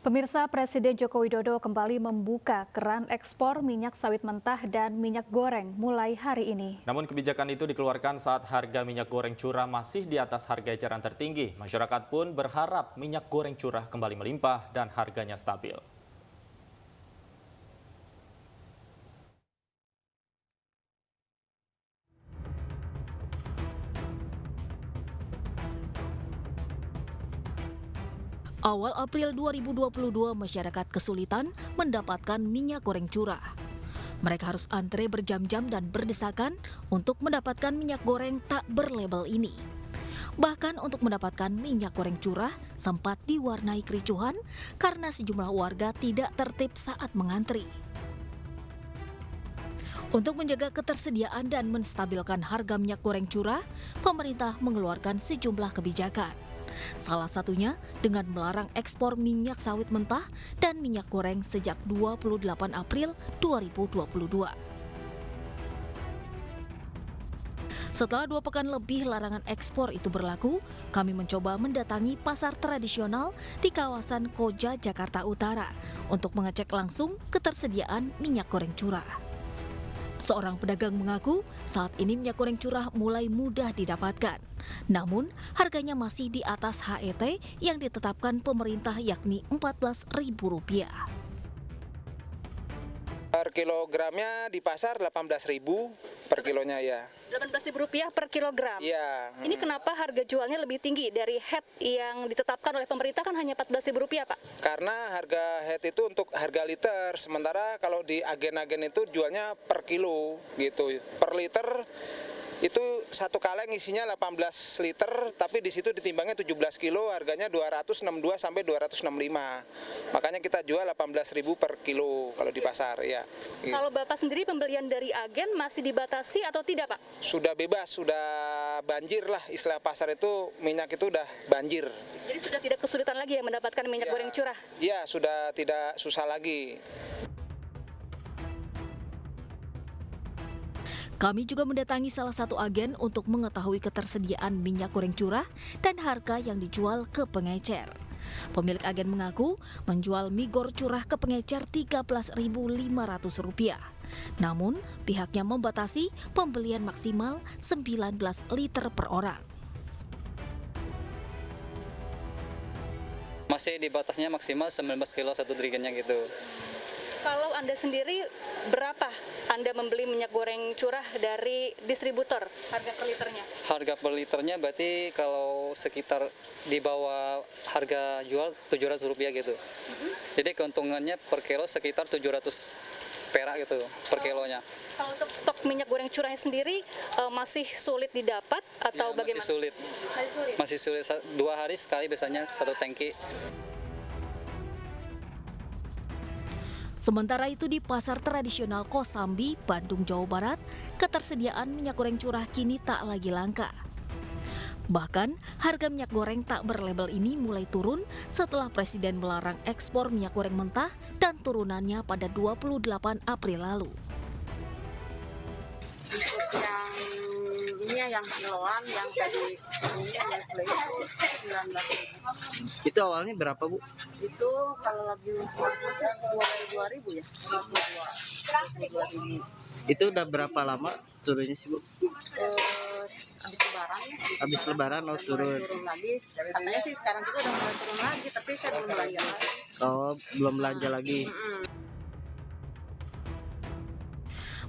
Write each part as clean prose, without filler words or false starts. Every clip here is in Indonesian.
Pemirsa, Presiden Joko Widodo kembali membuka keran ekspor minyak sawit mentah dan minyak goreng mulai hari ini. Namun kebijakan itu dikeluarkan saat harga minyak goreng curah masih di atas harga eceran tertinggi. Masyarakat pun berharap minyak goreng curah kembali melimpah dan harganya stabil. Awal April 2022, masyarakat kesulitan mendapatkan minyak goreng curah. Mereka harus antre berjam-jam dan berdesakan untuk mendapatkan minyak goreng tak berlabel ini. Bahkan untuk mendapatkan minyak goreng curah sempat diwarnai kericuhan karena sejumlah warga tidak tertib saat mengantri. Untuk menjaga ketersediaan dan menstabilkan harga minyak goreng curah, pemerintah mengeluarkan sejumlah kebijakan. Salah satunya dengan melarang ekspor minyak sawit mentah dan minyak goreng sejak 28 April 2022. Setelah 2 pekan lebih larangan ekspor itu berlaku, kami mencoba mendatangi pasar tradisional di kawasan Koja, Jakarta Utara untuk mengecek langsung ketersediaan minyak goreng curah. Seorang pedagang mengaku saat ini minyak goreng curah mulai mudah didapatkan. Namun, harganya masih di atas HET yang ditetapkan pemerintah yakni Rp14.000. Per kilogramnya di pasar 18.000 per kilonya ya. Rp18.000 per kilogram. Iya. Ini kenapa harga jualnya lebih tinggi dari head yang ditetapkan oleh pemerintah kan hanya Rp14.000, Pak? Karena harga head itu untuk harga liter, sementara kalau di agen-agen itu jualnya per kilo gitu. Per liter itu satu kaleng isinya 18 liter, tapi di situ ditimbangnya 17 kilo, harganya 262 sampai 265. Makanya kita jual 18.000 per kilo kalau di pasar ya. Kalau Bapak sendiri pembelian dari agen masih dibatasi atau tidak, Pak? Sudah bebas, sudah banjir lah, istilah pasar itu minyak itu udah banjir. Jadi sudah tidak kesulitan lagi ya mendapatkan minyak goreng curah? Ya, sudah tidak susah lagi. Kami juga mendatangi salah satu agen untuk mengetahui ketersediaan minyak goreng curah dan harga yang dijual ke pengecer. Pemilik agen mengaku menjual mie goreng curah ke pengecer Rp13.500. Namun, pihaknya membatasi pembelian maksimal 19 liter per orang. Masih di batasnya maksimal 19 kilo satu jerigennya gitu. Kalau Anda sendiri, berapa Anda membeli minyak goreng curah dari distributor, harga per liternya? Harga per liternya berarti kalau sekitar di bawah harga jual Rp700 gitu. Jadi keuntungannya per kilo sekitar 700 perak gitu per kilonya. Kalau untuk stok minyak goreng curahnya sendiri masih sulit didapat atau Ya, bagaimana? Masih sulit. 2 hari sekali biasanya satu tangki. Sementara itu di pasar tradisional Kosambi, Bandung, Jawa Barat, ketersediaan minyak goreng curah kini tak lagi langka. Bahkan, harga minyak goreng tak berlabel ini mulai turun setelah Presiden melarang ekspor minyak goreng mentah dan turunannya pada 28 April lalu. Yang kiloan yang tadi ini yang beli itu 19.000. Itu awalnya berapa, Bu? Itu kalau lagi 2.000 ya. 22.000. Itu udah berapa lama turunnya sih, Bu? Habis lebaran ya. Habis lebaran turun. Turun lagi. Katanya sih sekarang juga udah mulai turun lagi, tapi saya belum belanja lagi. Oh, belum belanja lagi.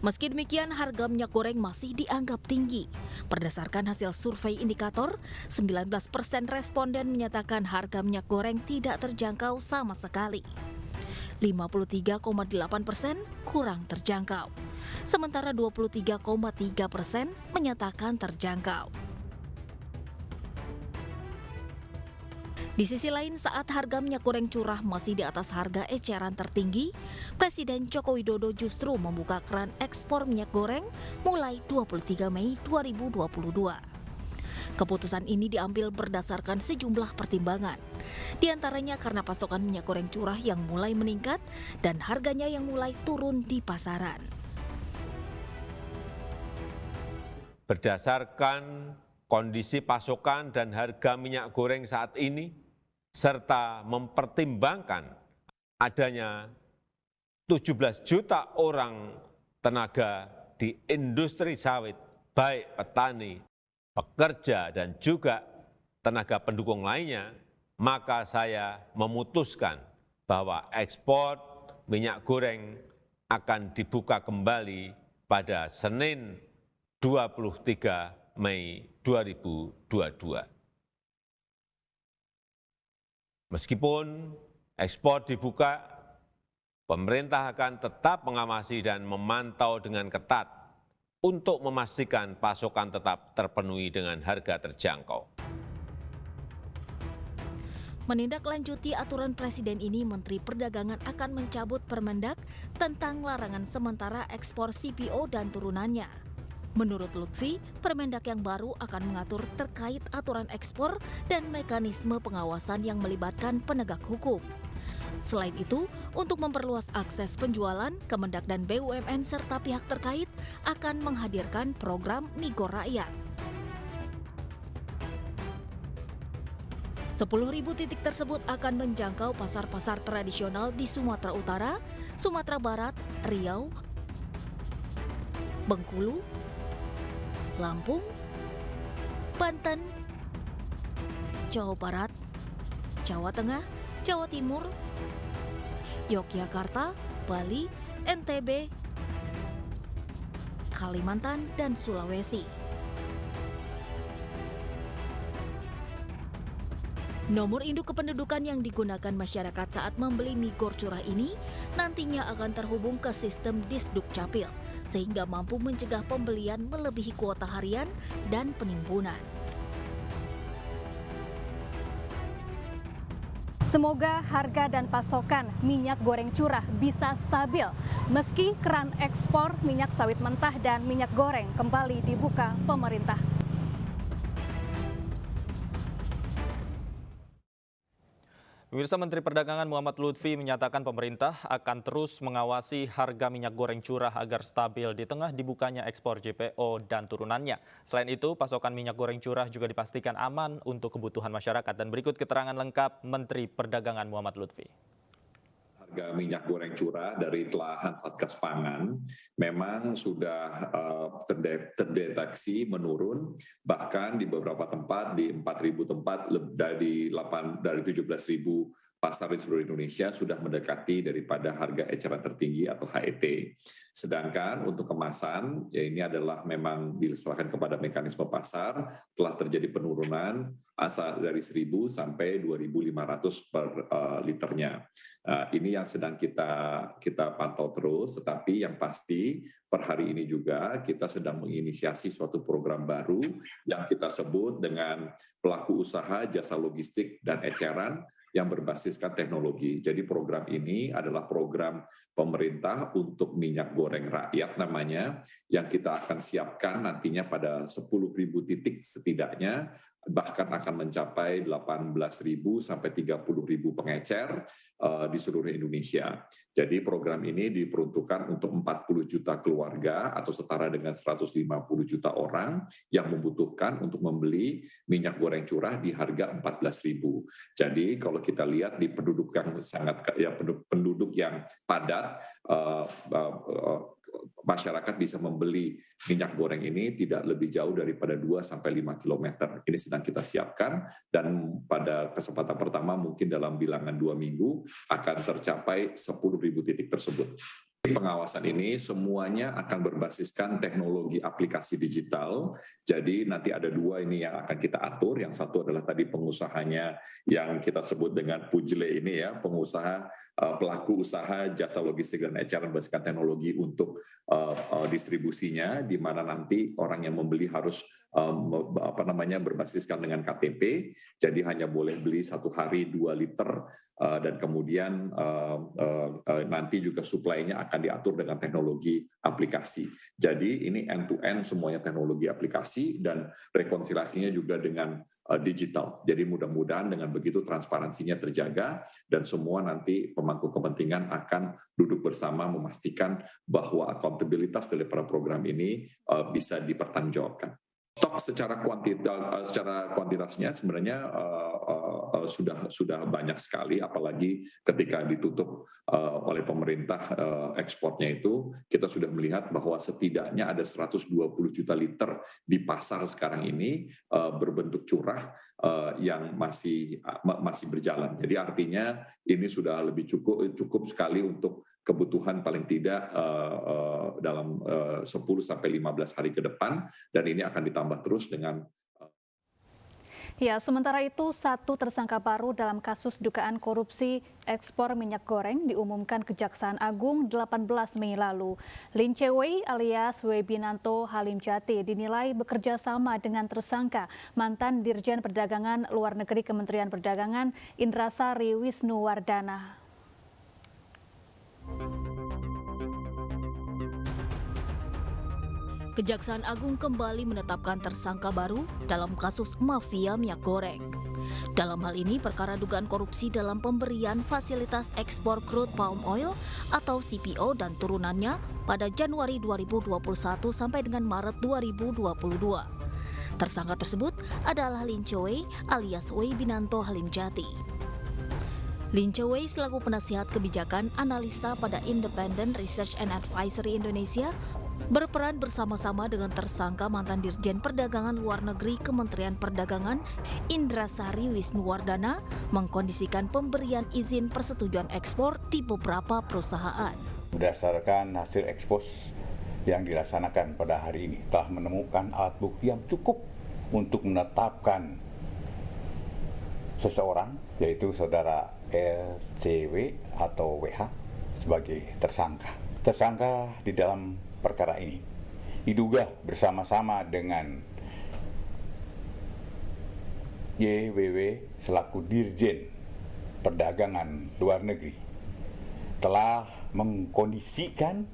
Meski demikian, harga minyak goreng masih dianggap tinggi. Berdasarkan hasil survei indikator, 19% responden menyatakan harga minyak goreng tidak terjangkau sama sekali. 53,8% kurang terjangkau. Sementara 23,3% menyatakan terjangkau. Di sisi lain, saat harga minyak goreng curah masih di atas harga eceran tertinggi, Presiden Joko Widodo justru membuka keran ekspor minyak goreng mulai 23 Mei 2022. Keputusan ini diambil berdasarkan sejumlah pertimbangan, di antaranya karena pasokan minyak goreng curah yang mulai meningkat dan harganya yang mulai turun di pasaran. Berdasarkan kondisi pasokan dan harga minyak goreng saat ini, serta mempertimbangkan adanya 17 juta orang tenaga di industri sawit, baik petani, pekerja, dan juga tenaga pendukung lainnya, maka saya memutuskan bahwa ekspor minyak goreng akan dibuka kembali pada Senin 23 Mei 2022. Meskipun ekspor dibuka, pemerintah akan tetap mengawasi dan memantau dengan ketat untuk memastikan pasokan tetap terpenuhi dengan harga terjangkau. Menindaklanjuti aturan Presiden ini, Menteri Perdagangan akan mencabut Permendak tentang larangan sementara ekspor CPO dan turunannya. Menurut Lutfi, Permendak yang baru akan mengatur terkait aturan ekspor dan mekanisme pengawasan yang melibatkan penegak hukum. Selain itu, untuk memperluas akses penjualan, Kemendak dan BUMN serta pihak terkait akan menghadirkan program Migo Rakyat. 10.000 titik tersebut akan menjangkau pasar-pasar tradisional di Sumatera Utara, Sumatera Barat, Riau, Bengkulu, Lampung, Banten, Jawa Barat, Jawa Tengah, Jawa Timur, Yogyakarta, Bali, NTB, Kalimantan, dan Sulawesi. Nomor induk kependudukan yang digunakan masyarakat saat membeli mie gor curah ini nantinya akan terhubung ke sistem Disduk Capil, sehingga mampu mencegah pembelian melebihi kuota harian dan penimbunan. Semoga harga dan pasokan minyak goreng curah bisa stabil meski keran ekspor minyak sawit mentah dan minyak goreng kembali dibuka pemerintah. Pemirsa, Menteri Perdagangan Muhammad Lutfi menyatakan pemerintah akan terus mengawasi harga minyak goreng curah agar stabil di tengah dibukanya ekspor JPO dan turunannya. Selain itu, pasokan minyak goreng curah juga dipastikan aman untuk kebutuhan masyarakat. Dan berikut keterangan lengkap Menteri Perdagangan Muhammad Lutfi. Harga minyak goreng curah dari telahan Satgas Pangan memang sudah terdeteksi menurun, bahkan di beberapa tempat, di 4.000 tempat, dari 17.000 pasar di seluruh Indonesia sudah mendekati daripada harga eceran tertinggi atau HET. Sedangkan untuk kemasan, ya ini adalah memang diserahkan kepada mekanisme pasar, telah terjadi penurunan asal dari 1.000 sampai 2.500 per liternya. Ini yang sedang kita pantau terus, tetapi yang pasti per hari ini juga kita sedang menginisiasi suatu program baru yang kita sebut dengan pelaku usaha jasa logistik dan eceran yang berbasiskan teknologi. Jadi program ini adalah program pemerintah untuk minyak goreng rakyat namanya, yang kita akan siapkan nantinya pada 10.000 titik setidaknya, bahkan akan mencapai 18.000 sampai 30.000 pengecer di seluruh Indonesia. Jadi program ini diperuntukkan untuk 40 juta keluarga atau setara dengan 150 juta orang yang membutuhkan untuk membeli minyak goreng curah di harga 14.000. Jadi kalau kita lihat di penduduk yang penduduk yang padat, masyarakat bisa membeli minyak goreng ini tidak lebih jauh daripada 2-5 km. Ini sedang kita siapkan, dan pada kesempatan pertama mungkin dalam bilangan 2 minggu akan tercapai 10.000 titik tersebut. Pengawasan ini semuanya akan berbasiskan teknologi aplikasi digital. Jadi nanti ada 2 ini yang akan kita atur. Yang satu adalah tadi pengusahanya yang kita sebut dengan Pujle ini ya, pengusaha pelaku usaha jasa logistik dan eceran berbasiskan teknologi untuk distribusinya, di mana nanti orang yang membeli harus berbasiskan dengan KTP. Jadi hanya boleh beli 1 hari 2 liter, dan kemudian nanti juga suplainya akan diatur dengan teknologi aplikasi. Jadi ini end-to-end semuanya teknologi aplikasi, dan rekonsiliasinya juga dengan digital. Jadi mudah-mudahan dengan begitu transparansinya terjaga, dan semua nanti pemangku kepentingan akan duduk bersama memastikan bahwa akuntabilitas daripada program ini bisa dipertanggungjawabkan. Stok secara kuantitasnya sebenarnya sudah banyak sekali, apalagi ketika ditutup oleh pemerintah ekspornya itu, kita sudah melihat bahwa setidaknya ada 120 juta liter di pasar sekarang ini berbentuk curah yang masih berjalan. Jadi artinya ini sudah lebih cukup sekali untuk kebutuhan paling tidak dalam 10 sampai 15 hari ke depan, dan ini akan ditambah terus dengan. Ya, sementara itu satu tersangka baru dalam kasus dugaan korupsi ekspor minyak goreng diumumkan Kejaksaan Agung 18 Mei lalu. Lin Che-wei alias Webinanto Halim Jati dinilai bekerja sama dengan tersangka mantan Dirjen Perdagangan Luar Negeri Kementerian Perdagangan Indrasari Wisnuwardana. Kejaksaan Agung kembali menetapkan tersangka baru dalam kasus mafia minyak goreng. Dalam hal ini, perkara dugaan korupsi dalam pemberian fasilitas ekspor crude palm oil atau CPO dan turunannya pada Januari 2021 sampai dengan Maret 2022. Tersangka tersebut adalah Lin Che-wei alias Webinanto Halim Jati. Lin Che-wei selaku penasihat kebijakan analisa pada Independent Research and Advisory Indonesia berperan bersama-sama dengan tersangka mantan Dirjen Perdagangan Luar Negeri Kementerian Perdagangan Indrasari Wisnuwardana mengkondisikan pemberian izin persetujuan ekspor di beberapa perusahaan. Berdasarkan hasil ekspos yang dilaksanakan pada hari ini telah menemukan alat bukti yang cukup untuk menetapkan seseorang, yaitu saudara LCW atau WH sebagai tersangka. Tersangka di dalam perkara ini diduga bersama-sama dengan YWW selaku Dirjen Perdagangan Luar Negeri telah mengkondisikan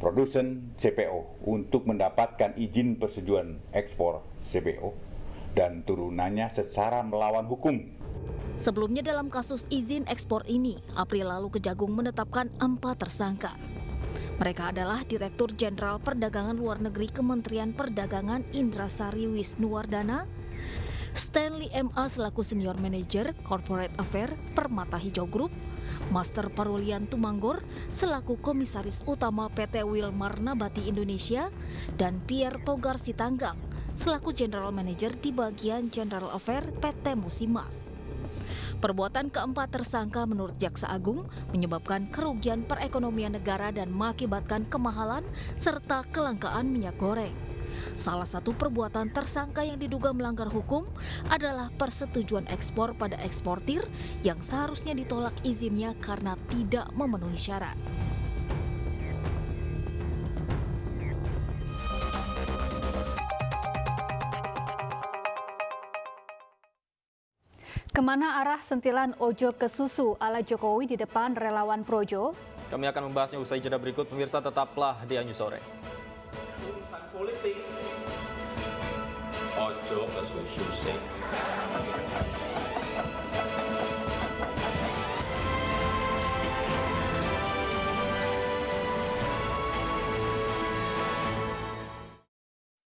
produsen CPO untuk mendapatkan izin persetujuan ekspor CPO dan turunannya secara melawan hukum. Sebelumnya dalam kasus izin ekspor ini, April lalu Kejagung menetapkan 4 tersangka. Mereka adalah Direktur Jenderal Perdagangan Luar Negeri Kementerian Perdagangan Indrasari Wisnuwardana, Stanley M.A. selaku Senior Manager Corporate Affairs Permata Hijau Group, Master Parulian Tumanggor selaku Komisaris Utama PT Wilmar Nabati Indonesia, dan Pierre Togar Sitanggang selaku General Manager di bagian General Affairs PT Musimas. Perbuatan keempat tersangka menurut Jaksa Agung menyebabkan kerugian perekonomian negara dan mengakibatkan kemahalan serta kelangkaan minyak goreng. Salah satu perbuatan tersangka yang diduga melanggar hukum adalah persetujuan ekspor pada eksportir yang seharusnya ditolak izinnya karena tidak memenuhi syarat. Kemana arah sentilan Ojo ke Susu ala Jokowi di depan relawan Projo? Kami akan membahasnya usai jeda berikut. Pemirsa, tetaplah di Anju Sore. Urusan politik, ojo ke susu sih.